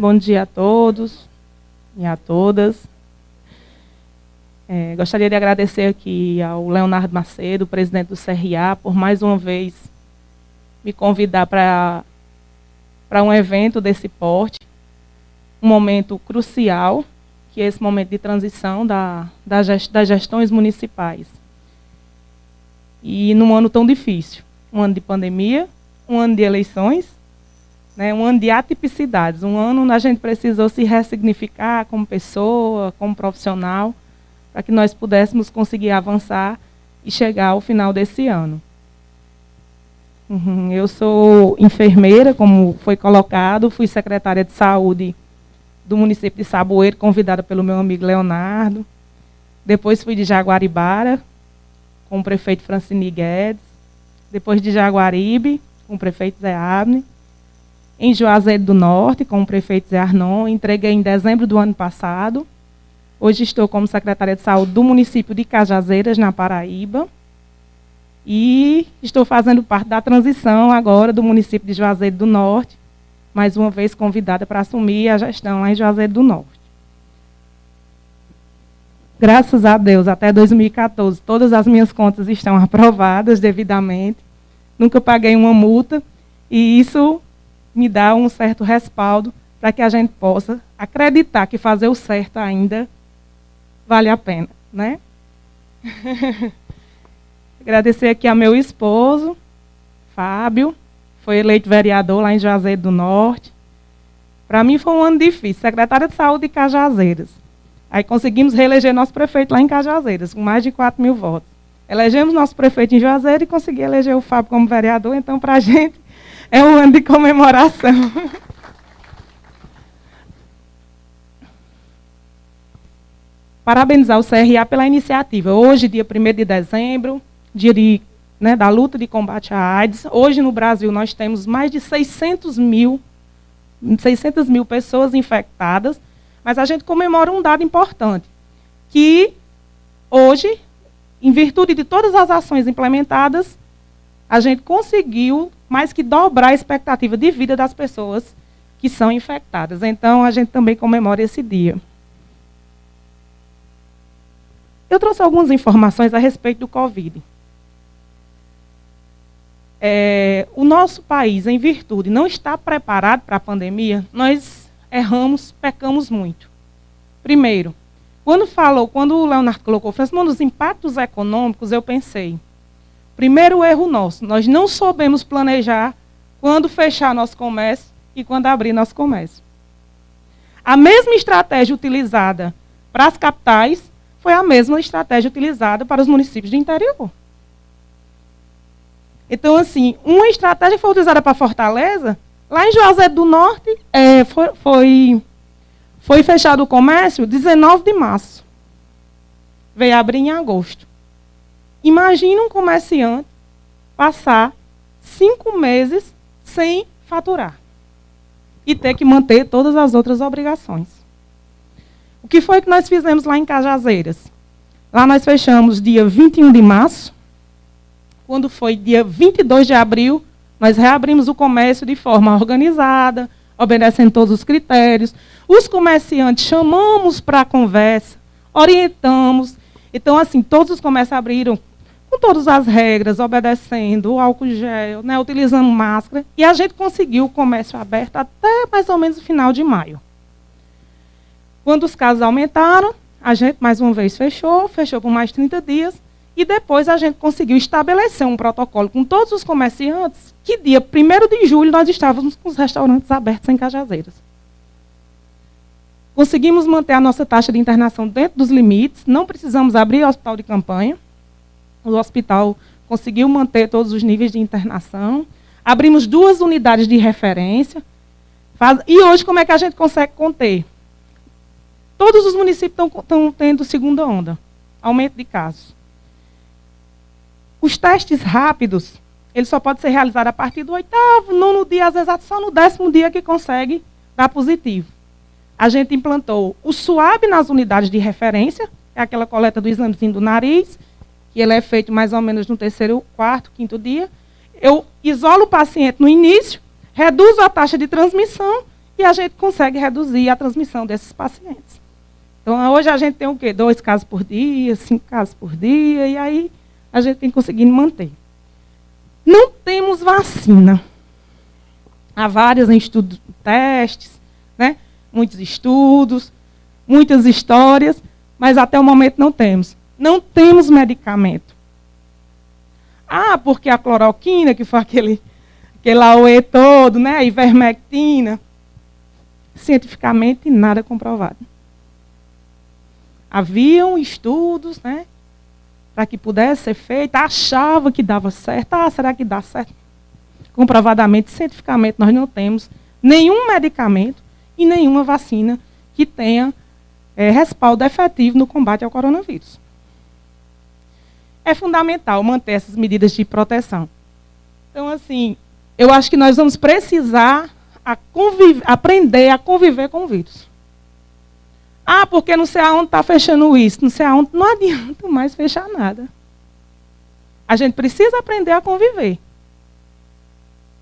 bom dia a todos e a todas. Gostaria de agradecer aqui ao Leonardo Macedo, presidente do CRA, por mais uma vez me convidar para um evento desse porte, um momento crucial, que é esse momento de transição das gestões municipais. E num ano tão difícil, um ano de pandemia, um ano de eleições, né, um ano de atipicidades, um ano onde a gente precisou se ressignificar como pessoa, como profissional, para que nós pudéssemos conseguir avançar e chegar ao final desse ano. Eu sou enfermeira, como foi colocado, fui secretária de saúde do município de Saboeiro, convidada pelo meu amigo Leonardo. Depois fui de Jaguaribara, com o prefeito Francini Guedes. Depois de Jaguaribe, com o prefeito Zé Abner. Em Juazeiro do Norte, com o prefeito Zé Arnon. Entreguei em dezembro do ano passado. Hoje estou como secretária de saúde do município de Cajazeiras, na Paraíba. E estou fazendo parte da transição agora do município de Juazeiro do Norte, mais uma vez convidada para assumir a gestão lá em Juazeiro do Norte. Graças a Deus, até 2014, todas as minhas contas estão aprovadas devidamente. Nunca paguei uma multa e isso me dá um certo respaldo para que a gente possa acreditar que fazer o certo ainda vale a pena, né? Agradecer aqui ao meu esposo, Fábio, foi eleito vereador lá em Juazeiro do Norte. Para mim foi um ano difícil, secretária de saúde de Cajazeiras. Aí conseguimos reeleger nosso prefeito lá em Cajazeiras, com mais de 4.000 votos. Elegemos nosso prefeito em Juazeiro e consegui eleger o Fábio como vereador, então para a gente é um ano de comemoração. Parabenizar o CRA pela iniciativa. Hoje, dia 1º de dezembro, dia da luta de combate à AIDS. Hoje, no Brasil, nós temos mais de 600 mil pessoas infectadas, mas a gente comemora um dado importante, que hoje, em virtude de todas as ações implementadas, a gente conseguiu mais que dobrar a expectativa de vida das pessoas que são infectadas. Então, a gente também comemora esse dia. Eu trouxe algumas informações a respeito do Covid. O nosso país, em virtude, não está preparado para a pandemia, nós erramos, pecamos muito. Primeiro, quando o Leonardo colocou, Francisco, dos impactos econômicos, eu pensei, primeiro erro nosso, nós não soubemos planejar quando fechar nosso comércio e quando abrir nosso comércio. A mesma estratégia utilizada para as capitais foi a mesma estratégia utilizada para os municípios do interior. Então, assim, uma estratégia que foi utilizada para Fortaleza, lá em Juazeiro do Norte, foi fechado o comércio 19 de março. Veio abrir em agosto. Imagina um comerciante passar 5 meses sem faturar e ter que manter todas as outras obrigações. O que foi que nós fizemos lá em Cajazeiras? Lá nós fechamos dia 21 de março. Quando foi dia 22 de abril, nós reabrimos o comércio de forma organizada, obedecendo todos os critérios. Os comerciantes chamamos para a conversa, orientamos. Então, assim, todos os comércios abriram com todas as regras, obedecendo o álcool gel, né, utilizando máscara. E a gente conseguiu o comércio aberto até mais ou menos o final de maio. Quando os casos aumentaram, a gente mais uma vez fechou por mais 30 dias, e depois a gente conseguiu estabelecer um protocolo com todos os comerciantes, que dia 1º de julho nós estávamos com os restaurantes abertos em Cajazeiras. Conseguimos manter a nossa taxa de internação dentro dos limites, não precisamos abrir o hospital de campanha, o hospital conseguiu manter todos os níveis de internação, abrimos 2 unidades de referência, e hoje como é que a gente consegue conter? Todos os municípios estão tendo segunda onda, aumento de casos. Os testes rápidos, eles só podem ser realizados a partir do 8º, 9º dia, às vezes só no 10º dia que consegue dar positivo. A gente implantou o SUAB nas unidades de referência, é aquela coleta do examezinho do nariz, que ele é feito mais ou menos no 3º, 4º, 5º dia. Eu isolo o paciente no início, reduzo a taxa de transmissão e a gente consegue reduzir a transmissão desses pacientes. Então, hoje a gente tem o quê? 2 casos por dia, 5 casos por dia, e aí a gente tem conseguido manter. Não temos vacina. Há vários estudos, testes, né? Muitos estudos, muitas histórias, mas até o momento não temos. Não temos medicamento. Ah, porque a cloroquina, que foi aquele AOE todo, né? A ivermectina, cientificamente nada comprovado. Haviam estudos, né? Para que pudesse ser feito, achava que dava certo. Ah, será que dá certo? Comprovadamente, cientificamente, nós não temos nenhum medicamento e nenhuma vacina que tenha respaldo efetivo no combate ao coronavírus. É fundamental manter essas medidas de proteção. Então, assim, eu acho que nós vamos precisar aprender a conviver com o vírus. Ah, porque não sei aonde está fechando isso, não sei aonde, não adianta mais fechar nada. A gente precisa aprender a conviver.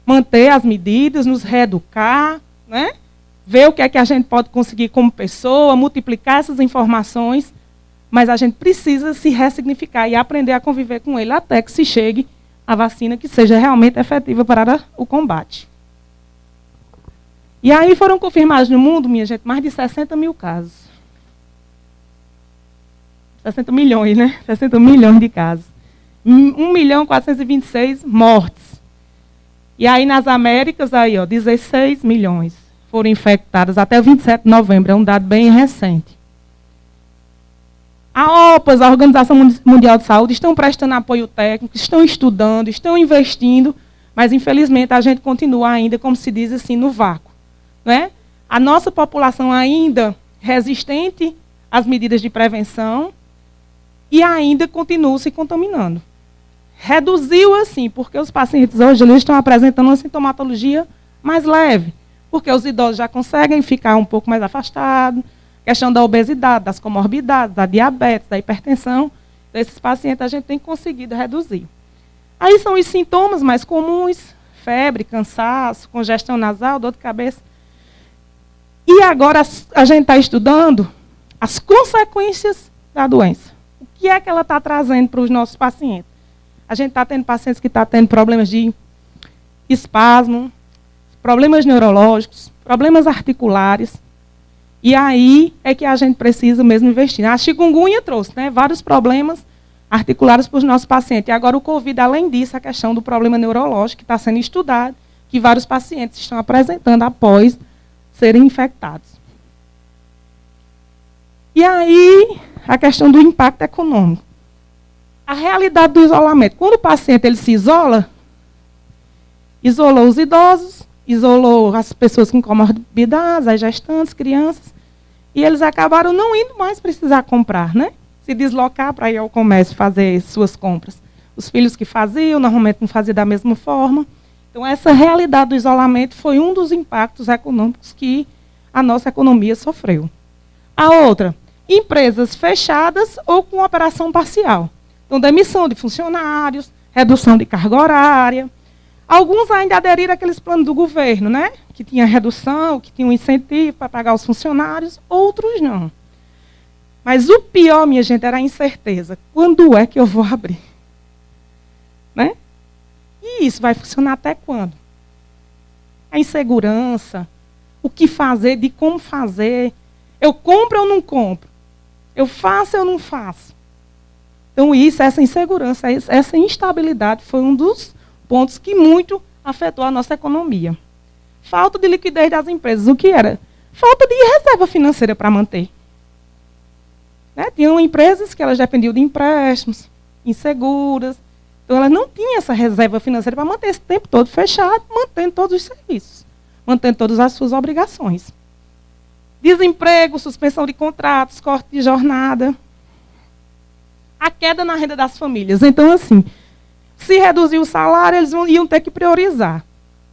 Manter as medidas, nos reeducar, né? Ver o que é que a gente pode conseguir como pessoa, multiplicar essas informações, mas a gente precisa se ressignificar e aprender a conviver com ele até que se chegue a vacina que seja realmente efetiva para o combate. E aí foram confirmados no mundo, minha gente, mais de 60 mil casos. 60 milhões, né? 60 milhões de casos. 1.426.000 mortes. E aí nas Américas, aí, ó, 16 milhões foram infectadas até o 27 de novembro. É um dado bem recente. A OPAS, a Organização Mundial de Saúde, estão prestando apoio técnico, estão estudando, estão investindo, mas infelizmente a gente continua ainda, como se diz assim, no vácuo. Né? A nossa população ainda resistente às medidas de prevenção e ainda continua se contaminando. Reduziu assim, porque os pacientes hoje eles estão apresentando uma sintomatologia mais leve, porque os idosos já conseguem ficar um pouco mais afastados, questão da obesidade, das comorbidades, da diabetes, da hipertensão, desses pacientes a gente tem conseguido reduzir. Aí são os sintomas mais comuns, febre, cansaço, congestão nasal, dor de cabeça. E agora a gente está estudando as consequências da doença. O que é que ela está trazendo para os nossos pacientes? A gente está tendo pacientes que estão tendo problemas de espasmo, problemas neurológicos, problemas articulares. E aí é que a gente precisa mesmo investir. A chikungunya trouxe, né, vários problemas articulares para os nossos pacientes. E agora o Covid, além disso, a questão do problema neurológico que está sendo estudado, que vários pacientes estão apresentando após serem infectados. E aí, a questão do impacto econômico. A realidade do isolamento. Quando o paciente ele se isola, isolou os idosos, isolou as pessoas com comorbidades, as gestantes, crianças, e eles acabaram não indo mais precisar comprar, né? Se deslocar para ir ao comércio fazer suas compras. Os filhos que faziam, normalmente não faziam da mesma forma. Então, essa realidade do isolamento foi um dos impactos econômicos que a nossa economia sofreu. A outra, empresas fechadas ou com operação parcial. Então, demissão de funcionários, redução de carga horária. Alguns ainda aderiram àqueles planos do governo, né? Que tinha redução, que tinha um incentivo para pagar os funcionários, outros não. Mas o pior, minha gente, era a incerteza. Quando é que eu vou abrir? Né? E isso vai funcionar até quando? A insegurança, o que fazer, de como fazer. Eu compro ou não compro? Eu faço ou não faço? Então, essa insegurança, essa instabilidade foi um dos pontos que muito afetou a nossa economia. Falta de liquidez das empresas. O que era? Falta de reserva financeira para manter. Né? Tinham empresas que elas dependiam de empréstimos, inseguras. Então, elas não tinham essa reserva financeira para manter esse tempo todo fechado, mantendo todos os serviços, mantendo todas as suas obrigações. Desemprego, suspensão de contratos, corte de jornada. A queda na renda das famílias. Então, assim, se reduzir o salário, eles iam ter que priorizar.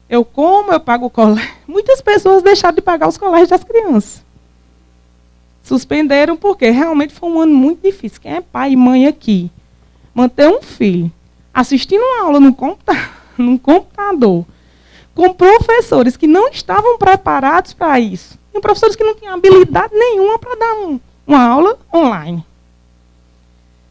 Eu como, eu pago o colégio. Muitas pessoas deixaram de pagar os colégios das crianças. Suspenderam porque realmente foi um ano muito difícil. Quem é pai e mãe aqui, manter um filho assistindo uma aula num computador, com professores que não estavam preparados para isso. Tem professores que não tinham habilidade nenhuma para dar uma aula online.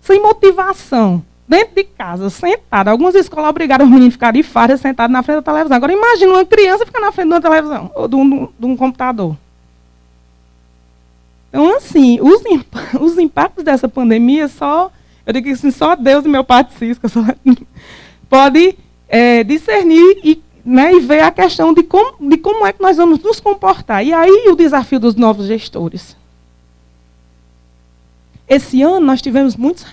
Sem motivação, dentro de casa, sentado. Algumas escolas obrigaram os meninos a ficar de farda sentados na frente da televisão. Agora, imagina uma criança ficar na frente de uma televisão ou de um computador. Então, assim, os impactos dessa pandemia eu digo assim, só Deus e meu Pai Cisca pode discernir e ver a questão de como é que nós vamos nos comportar. E aí o desafio dos novos gestores. Esse ano nós tivemos muitos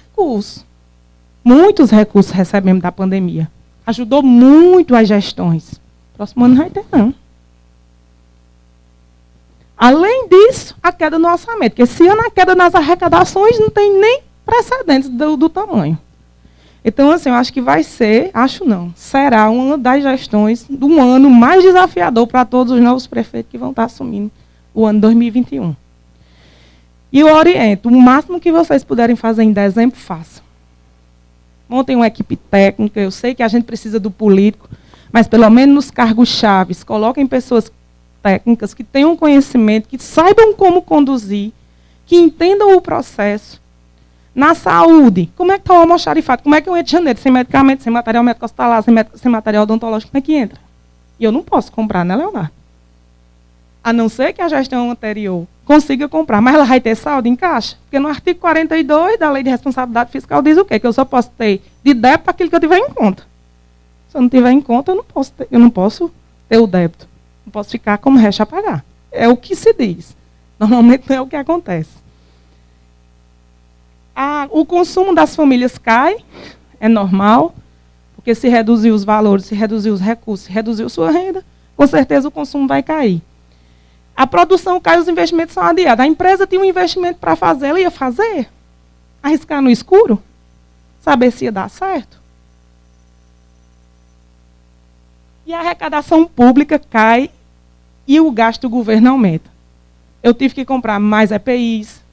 recursos recebemos da pandemia. Ajudou muito as gestões. Próximo ano não vai ter, não. Além disso, a queda no orçamento. Porque esse ano a queda nas arrecadações não tem nem precedentes do tamanho. Então, assim, eu acho que será uma das gestões do ano mais desafiador para todos os novos prefeitos que vão estar assumindo o ano 2021. E eu oriento, o máximo que vocês puderem fazer em dezembro, façam. Montem uma equipe técnica, eu sei que a gente precisa do político, mas pelo menos nos cargos chaves, coloquem pessoas técnicas que tenham conhecimento, que saibam como conduzir, que entendam o processo. Na saúde, como é que está o almoxarifado? Como é que eu entro em janeiro sem medicamento, sem material médico hospitalar, sem material odontológico? Como é que entra? E eu não posso comprar, né, Leonardo? A não ser que a gestão anterior consiga comprar, mas ela vai ter saldo em caixa? Porque no artigo 42 da Lei de Responsabilidade Fiscal diz o quê? Que eu só posso ter de débito aquilo que eu tiver em conta. Se eu não tiver em conta, eu não posso ter o débito. Não posso ficar como resto a pagar. É o que se diz. Normalmente não é o que acontece. O consumo das famílias cai, é normal, porque se reduzir os valores, se reduzir os recursos, se reduzir sua renda, com certeza o consumo vai cair. A produção cai, os investimentos são adiados. A empresa tinha um investimento para fazer, ela ia fazer? Arriscar no escuro? Saber se ia dar certo? E a arrecadação pública cai e o gasto do governo aumenta. Eu tive que comprar mais EPIs,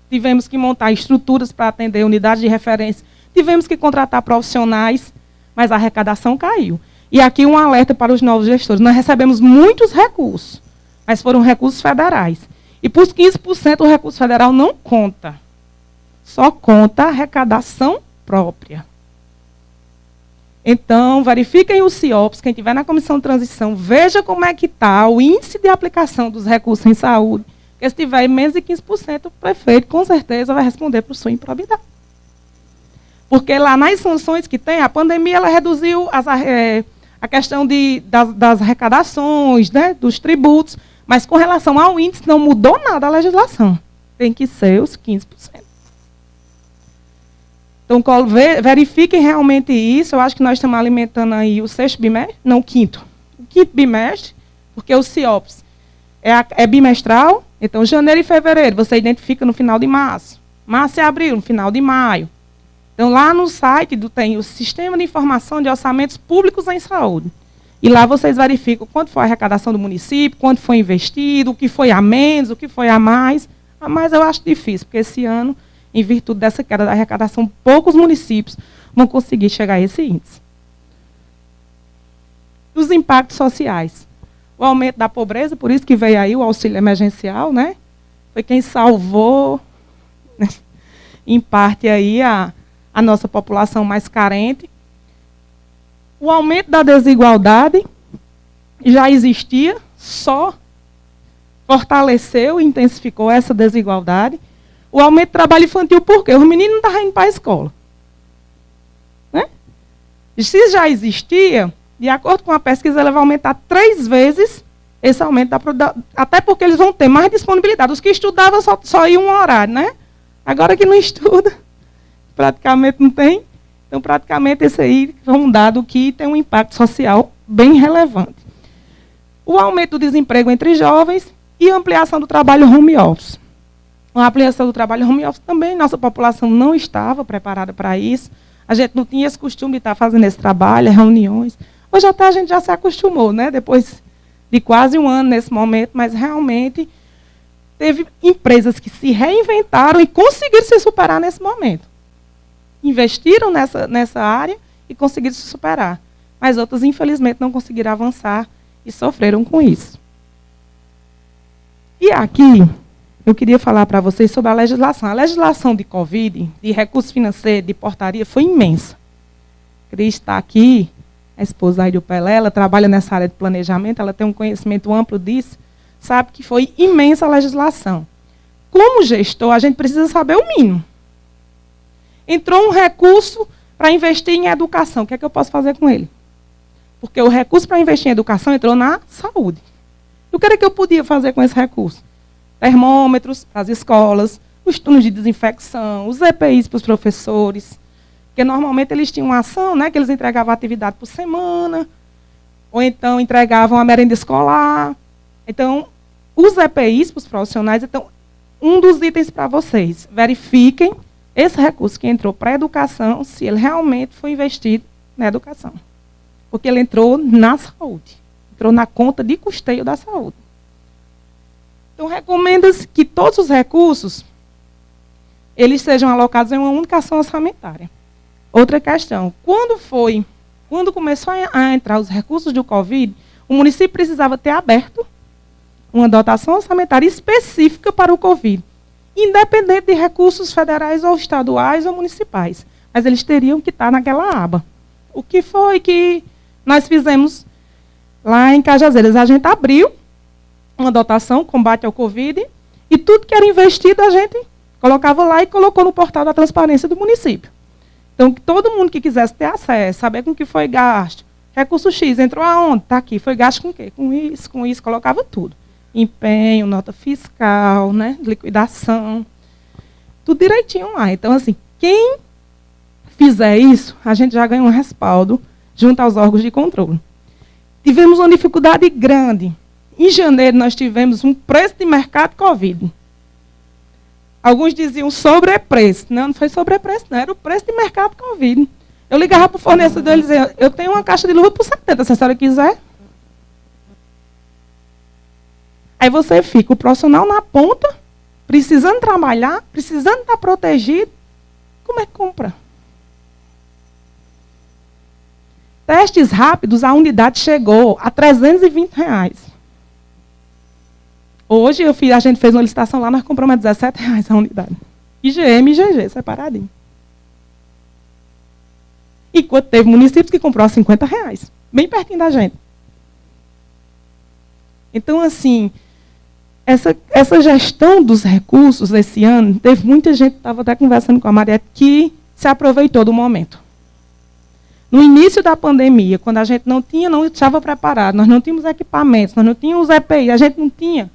tivemos que montar estruturas para atender unidades de referência, tivemos que contratar profissionais, mas a arrecadação caiu. E aqui um alerta para os novos gestores. Nós recebemos muitos recursos, mas foram recursos federais. E por 15% o recurso federal não conta. Só conta a arrecadação própria. Então, verifiquem os CIOPs, quem estiver na comissão de transição, veja como é que está o índice de aplicação dos recursos em saúde. Porque se tiver menos de 15%, o prefeito, com certeza, vai responder por sua improbidade. Porque lá nas sanções que tem, a pandemia ela reduziu a questão das arrecadações, né, dos tributos, mas com relação ao índice não mudou nada a legislação. Tem que ser os 15%. Então, verifiquem realmente isso. Eu acho que nós estamos alimentando aí o sexto bimestre, não o quinto. O quinto bimestre, porque o CIOPS é bimestral. Então, janeiro e fevereiro, você identifica no final de março. Março e abril, no final de maio. Então, lá no site tem o Sistema de Informação de Orçamentos Públicos em Saúde. E lá vocês verificam quanto foi a arrecadação do município, quanto foi investido, o que foi a menos, o que foi a mais. A mais eu acho difícil, porque esse ano, em virtude dessa queda da arrecadação, poucos municípios vão conseguir chegar a esse índice. Os impactos sociais. O aumento da pobreza, por isso que veio aí o auxílio emergencial, né? Foi quem salvou, né, em parte, aí a nossa população mais carente. O aumento da desigualdade já existia, só fortaleceu e intensificou essa desigualdade. O aumento do trabalho infantil, por quê? Os meninos não estavam indo para a escola. Né? E se já existia, de acordo com a pesquisa, ela vai aumentar 3 vezes esse aumento até porque eles vão ter mais disponibilidade. Os que estudavam só iam um horário, né? Agora que não estuda, praticamente não tem. Então, praticamente, esse aí é um dado que tem um impacto social bem relevante. O aumento do desemprego entre jovens e a ampliação do trabalho home office. A ampliação do trabalho home office também, nossa população não estava preparada para isso. A gente não tinha esse costume de estar fazendo esse trabalho, reuniões. Hoje até a gente já se acostumou, né? Depois de quase um ano nesse momento, mas realmente teve empresas que se reinventaram e conseguiram se superar nesse momento. Investiram nessa área e conseguiram se superar. mas outras, infelizmente, não conseguiram avançar e sofreram com isso. E aqui, eu queria falar para vocês sobre a legislação. A legislação de Covid, de recursos financeiros, de portaria, foi imensa. Cris está aqui, a esposa aí do Pelé, ela trabalha nessa área de planejamento, ela tem um conhecimento amplo disso, sabe que foi imensa a legislação. Como gestor, a gente precisa saber o mínimo. Entrou um recurso para investir em educação, o que é que eu posso fazer com ele? Porque o recurso para investir em educação entrou na saúde. E o que era que eu podia fazer com esse recurso? Termômetros para as escolas, os turnos de desinfecção, os EPIs para os professores, porque normalmente eles tinham uma ação, né, que eles entregavam atividade por semana, ou então entregavam a merenda escolar. Então, os EPIs para os profissionais, então, um dos itens para vocês, verifiquem esse recurso que entrou para a educação, se ele realmente foi investido na educação. Porque ele entrou na saúde, entrou na conta de custeio da saúde. Então, recomenda-se que todos os recursos, eles sejam alocados em uma única ação orçamentária. Outra questão, quando começou a entrar os recursos do Covid, o município precisava ter aberto uma dotação orçamentária específica para o Covid, independente de recursos federais ou estaduais ou municipais. Mas eles teriam que estar naquela aba. O que foi que nós fizemos lá em Cajazeiras? A gente abriu uma dotação, combate ao Covid, e tudo que era investido a gente colocava lá e colocou no portal da transparência do município. Então, todo mundo que quisesse ter acesso, saber com que foi gasto, recurso X, entrou aonde? Está aqui, foi gasto com o quê? Com isso, colocava tudo. Empenho, nota fiscal, né, liquidação, tudo direitinho lá. Então, assim, quem fizer isso, a gente já ganha um respaldo junto aos órgãos de controle. Tivemos uma dificuldade grande. Em janeiro, nós tivemos um preço de mercado Covid. Alguns diziam sobrepreço. Não, não foi sobrepreço, não. Era o preço de mercado Covid. Eu ligava para o fornecedor e dizia, eu tenho uma caixa de luva por 70, se a senhora quiser. Aí você fica, o profissional na ponta, precisando trabalhar, precisando estar protegido. Como é que compra? Testes rápidos, a unidade chegou a R$320. Hoje, a gente fez uma licitação lá, nós compramos a R$17 a unidade. IgM e IgG, separadinho. Enquanto teve municípios que comprou a R$50, bem pertinho da gente. Então, assim, essa gestão dos recursos esse ano, teve muita gente, estava até conversando com a Maria, que se aproveitou do momento. No início da pandemia, quando a gente não estava preparado, nós não tínhamos equipamentos, nós não tínhamos EPI, a gente não tinha,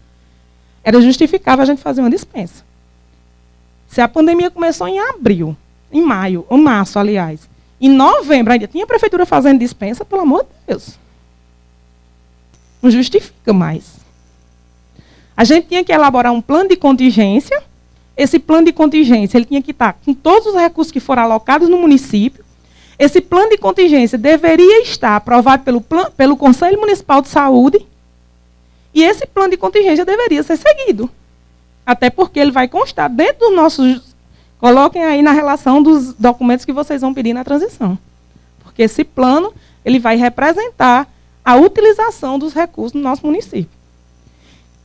era justificável a gente fazer uma dispensa. Se a pandemia começou em abril, em maio, ou março, aliás, em novembro ainda tinha a prefeitura fazendo dispensa, pelo amor de Deus. Não justifica mais. A gente tinha que elaborar um plano de contingência. Esse plano de contingência ele tinha que estar com todos os recursos que foram alocados no município. Esse plano de contingência deveria estar aprovado pelo Conselho Municipal de Saúde. E esse plano de contingência deveria ser seguido. Até porque ele vai constar dentro dos nossos... Coloquem aí na relação dos documentos que vocês vão pedir na transição. Porque esse plano ele vai representar a utilização dos recursos no nosso município.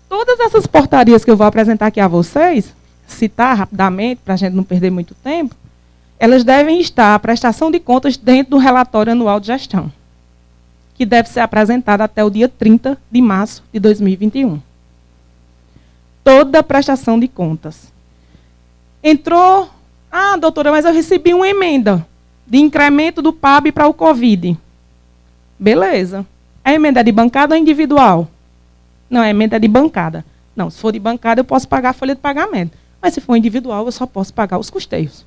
Todas essas portarias que eu vou apresentar aqui a vocês, citar rapidamente, para a gente não perder muito tempo, elas devem estar, a prestação de contas, dentro do relatório anual de gestão, que deve ser apresentado até o dia 30 de março de 2021. Toda a prestação de contas. Entrou, doutora, mas eu recebi uma emenda de incremento do PAB para o Covid. Beleza. A emenda é de bancada ou individual? Não, a emenda é de bancada. Não, se for de bancada, eu posso pagar a folha de pagamento. Mas se for individual, eu só posso pagar os custeios.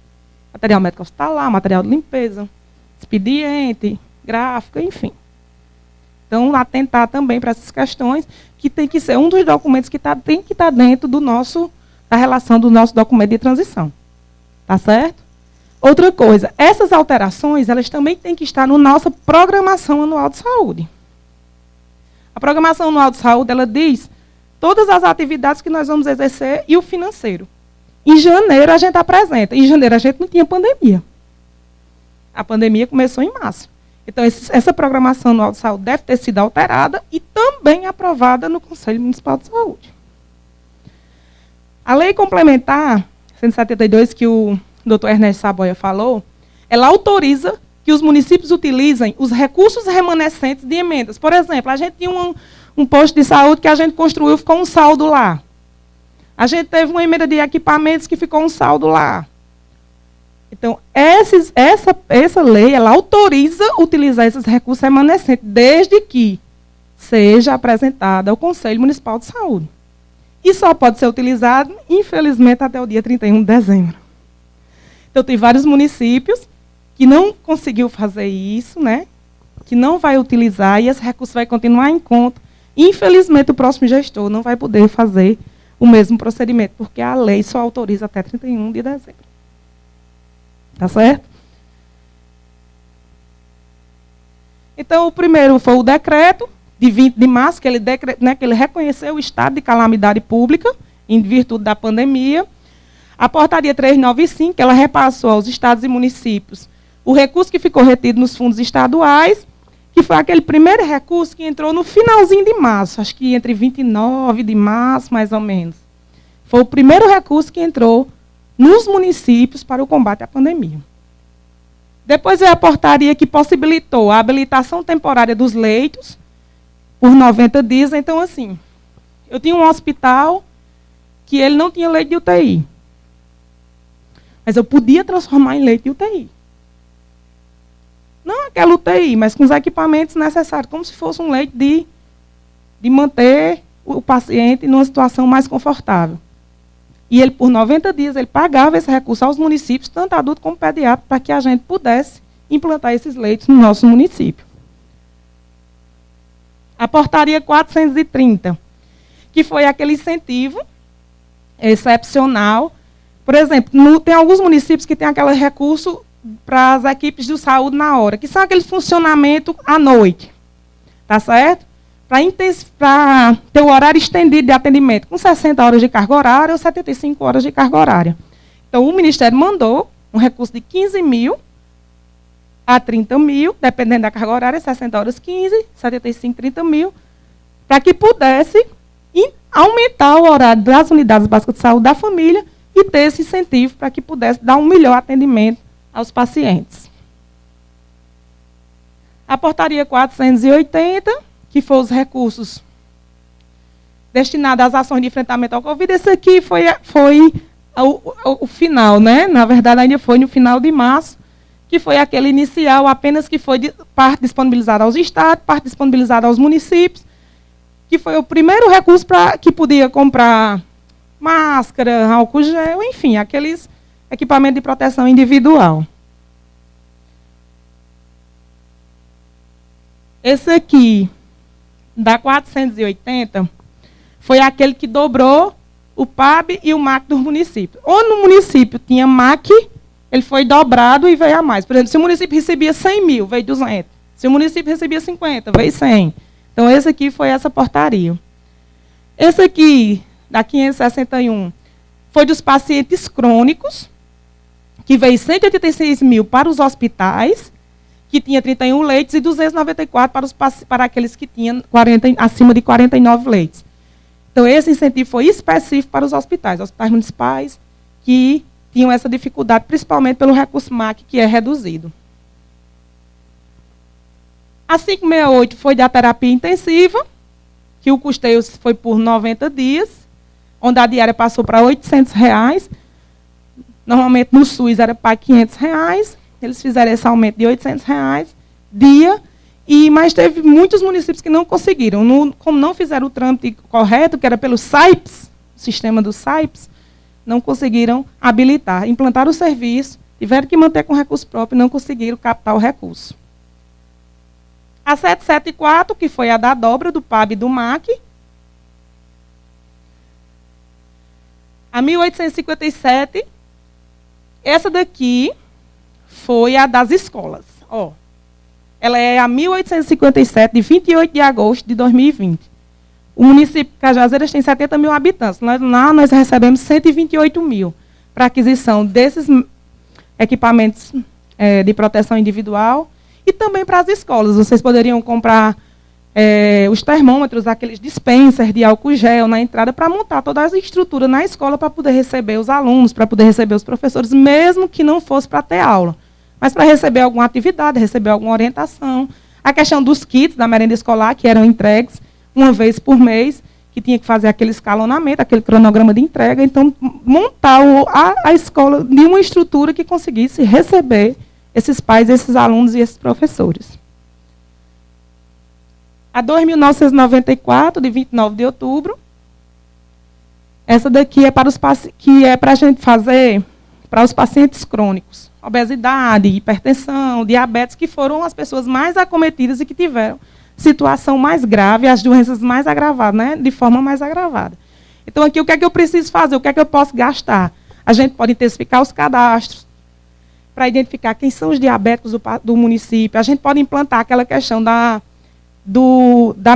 Material médico hospitalar, material de limpeza, expediente, gráfica, enfim. Então, atentar também para essas questões, que tem que ser um dos documentos que tem que estar dentro da relação do nosso documento de transição. Tá certo? Outra coisa, essas alterações, elas também têm que estar na nossa programação anual de saúde. A programação anual de saúde, ela diz todas as atividades que nós vamos exercer e o financeiro. Em janeiro, a gente apresenta. Em janeiro, a gente não tinha pandemia. A pandemia começou em março. Então, essa programação anual de saúde deve ter sido alterada e também aprovada no Conselho Municipal de Saúde. A lei complementar 172, que o doutor Ernesto Saboia falou, ela autoriza que os municípios utilizem os recursos remanescentes de emendas. Por exemplo, a gente tinha um posto de saúde que a gente construiu, ficou um saldo lá. A gente teve uma emenda de equipamentos que ficou um saldo lá. Então, essa lei, ela autoriza utilizar esses recursos remanescentes, desde que seja apresentada ao Conselho Municipal de Saúde. E só pode ser utilizado, infelizmente, até o dia 31 de dezembro. Então, tem vários municípios que não conseguiu fazer isso, né? Que não vai utilizar, e esse recurso vai continuar em conta. Infelizmente, o próximo gestor não vai poder fazer o mesmo procedimento, porque a lei só autoriza até 31 de dezembro. Tá certo? Então, o primeiro foi o decreto de 20 de março, que ele reconheceu o estado de calamidade pública, em virtude da pandemia. A portaria 395, ela repassou aos estados e municípios o recurso que ficou retido nos fundos estaduais, que foi aquele primeiro recurso que entrou no finalzinho de março, acho que entre 29 de março, mais ou menos. Foi o primeiro recurso que entrou nos municípios para o combate à pandemia. Depois veio a portaria que possibilitou a habilitação temporária dos leitos por 90 dias. Então, assim, eu tinha um hospital que ele não tinha leito de UTI. Mas eu podia transformar em leito de UTI. Não aquela UTI, mas com os equipamentos necessários, como se fosse um leito de manter o paciente numa situação mais confortável. E ele, por 90 dias, ele pagava esse recurso aos municípios, tanto adulto como pediatra, para que a gente pudesse implantar esses leitos no nosso município. A portaria 430, que foi aquele incentivo excepcional. Por exemplo, tem alguns municípios que têm aquele recurso para as equipes de saúde na hora, que são aquele funcionamento à noite. Tá certo? Para ter o horário estendido de atendimento, com 60 horas de carga horária ou 75 horas de carga horária. Então, o Ministério mandou um recurso de 15 mil a 30 mil, dependendo da carga horária, 60 horas 15, 75, 30 mil, para que pudesse aumentar o horário das unidades básicas de saúde da família e ter esse incentivo para que pudesse dar um melhor atendimento aos pacientes. A portaria 480, que foram os recursos destinados às ações de enfrentamento ao Covid. Esse aqui foi o final, né? Na verdade, ainda foi no final de março, que foi aquele inicial, apenas que foi parte disponibilizada aos estados, parte disponibilizada aos municípios, que foi o primeiro recurso que podia comprar máscara, álcool gel, enfim, aqueles equipamentos de proteção individual. Esse aqui, da 480, foi aquele que dobrou o PAB e o MAC dos municípios. Ou no município tinha MAC, ele foi dobrado e veio a mais. Por exemplo, se o município recebia 100 mil, veio 200. Se o município recebia 50, veio 100. Então, esse aqui foi essa portaria. Esse aqui, da 561, foi dos pacientes crônicos, que veio 186 mil para os hospitais, que tinha 31 leitos, e 294 para aqueles que tinham acima de 49 leitos. Então, esse incentivo foi específico para os hospitais municipais, que tinham essa dificuldade, principalmente pelo recurso MAC, que é reduzido. A 568 foi da terapia intensiva, que o custeio foi por 90 dias, onde a diária passou para R$ 800. Normalmente, no SUS, era para R$ 500. Eles fizeram esse aumento de R$ 800 dia, mas teve muitos municípios que não conseguiram. Como não fizeram o trâmite correto, que era pelo SAIPS, o sistema do SAIPS, não conseguiram habilitar. Implantaram o serviço, tiveram que manter com recurso próprio e não conseguiram captar o recurso. A 774, que foi a da dobra do PAB e do MAC. A 1857, essa daqui foi a das escolas. Ó, ela é a 1857, de 28 de agosto de 2020. O município de Cajazeiras tem 70 mil habitantes. Lá nós recebemos 128 mil para aquisição desses equipamentos de proteção individual E também para as escolas. Vocês poderiam comprar os termômetros, aqueles dispensers de álcool gel na entrada, para montar toda a estrutura na escola para poder receber os alunos, para poder receber os professores, mesmo que não fosse para ter aula, mas para receber alguma atividade, receber alguma orientação. A questão dos kits da merenda escolar, que eram entregues uma vez por mês, que tinha que fazer aquele escalonamento, aquele cronograma de entrega. Então, montar a escola de uma estrutura que conseguisse receber esses pais, esses alunos e esses professores. A 2.994, de 29 de outubro. Essa daqui é para a gente fazer para os pacientes crônicos. Obesidade, hipertensão, diabetes, que foram as pessoas mais acometidas e que tiveram situação mais grave, as doenças mais agravadas, né? De forma mais agravada. Então, aqui, o que é que eu preciso fazer? O que é que eu posso gastar? A gente pode intensificar os cadastros para identificar quem são os diabéticos do município. A gente pode implantar aquela questão da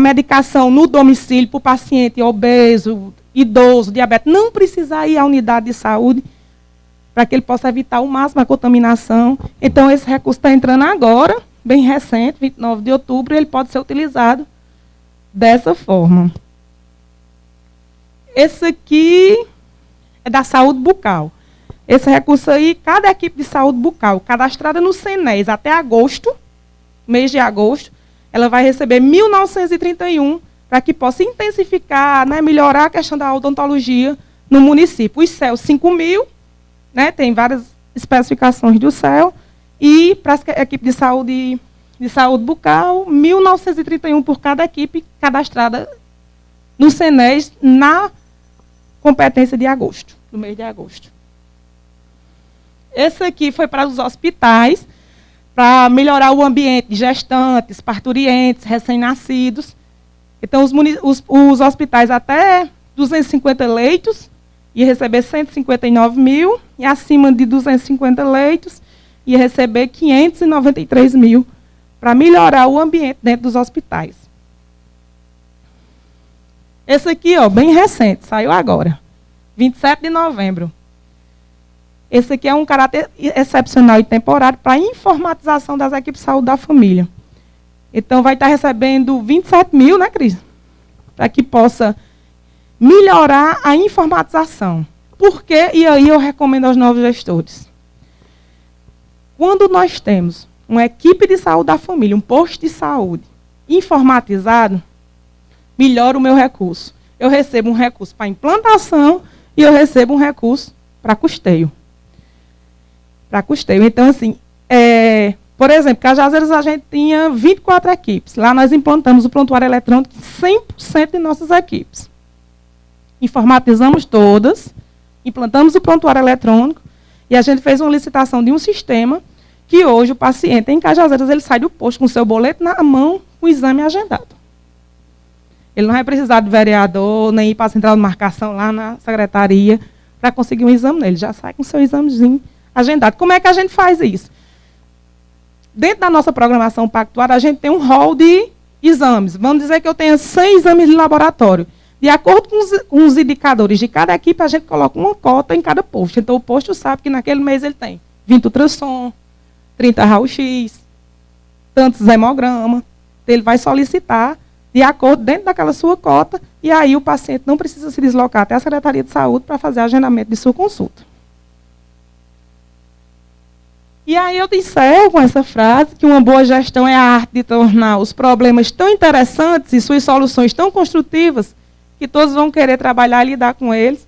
medicação no domicílio para o paciente obeso, idoso, diabético, não precisar ir à unidade de saúde para que ele possa evitar ao máximo a contaminação. Então, esse recurso está entrando agora, bem recente, 29 de outubro, e ele pode ser utilizado dessa forma. Esse aqui é da saúde bucal. Esse recurso aí, cada equipe de saúde bucal cadastrada no Senes até agosto, mês de agosto, ela vai receber 1.931 para que possa intensificar, né, melhorar a questão da odontologia no município. Os CEL, 5.000, né, tem várias especificações do CEL, e para a equipe de saúde bucal, 1.931 por cada equipe cadastrada no Senes na competência de agosto, no mês de agosto. Esse aqui foi para os hospitais, para melhorar o ambiente de gestantes, parturientes, recém-nascidos. Então, os hospitais até 250 leitos ia receber 159 mil, e acima de 250 leitos ia receber 593 mil, para melhorar o ambiente dentro dos hospitais. Esse aqui, ó, bem recente, saiu agora, 27 de novembro. Esse aqui é um caráter excepcional e temporário para a informatização das equipes de saúde da família. Então, vai estar recebendo 27 mil, né, Cris? Para que possa melhorar a informatização. Por quê? E aí eu recomendo aos novos gestores. Quando nós temos uma equipe de saúde da família, um posto de saúde informatizado, melhora o meu recurso. Eu recebo um recurso para implantação e eu recebo um recurso para custeio. Então, assim, por exemplo, Cajazeiras a gente tinha 24 equipes. Lá nós implantamos o prontuário eletrônico em 100% de nossas equipes. Informatizamos todas, implantamos o prontuário eletrônico e a gente fez uma licitação de um sistema que hoje o paciente em Cajazeiras ele sai do posto com o seu boleto na mão, com o exame agendado. Ele não vai precisar do vereador, nem ir para a central de marcação lá na secretaria para conseguir um exame nele. Já sai com o seu examezinho agendado. Como é que a gente faz isso? Dentro da nossa programação pactuada, a gente tem um rol de exames. Vamos dizer que eu tenha 100 exames de laboratório. De acordo com os indicadores de cada equipe, a gente coloca uma cota em cada posto. Então, o posto sabe que naquele mês ele tem 20 ultrassom, 30 raio-x, tantos hemograma. Então, ele vai solicitar de acordo dentro daquela sua cota, e aí o paciente não precisa se deslocar até a Secretaria de Saúde para fazer agendamento de sua consulta. E aí eu encerro com essa frase, que uma boa gestão é a arte de tornar os problemas tão interessantes e suas soluções tão construtivas que todos vão querer trabalhar e lidar com eles.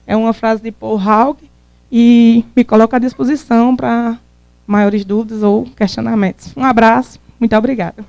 É uma frase de Paul Hawke e me coloco à disposição para maiores dúvidas ou questionamentos. Um abraço, muito obrigada.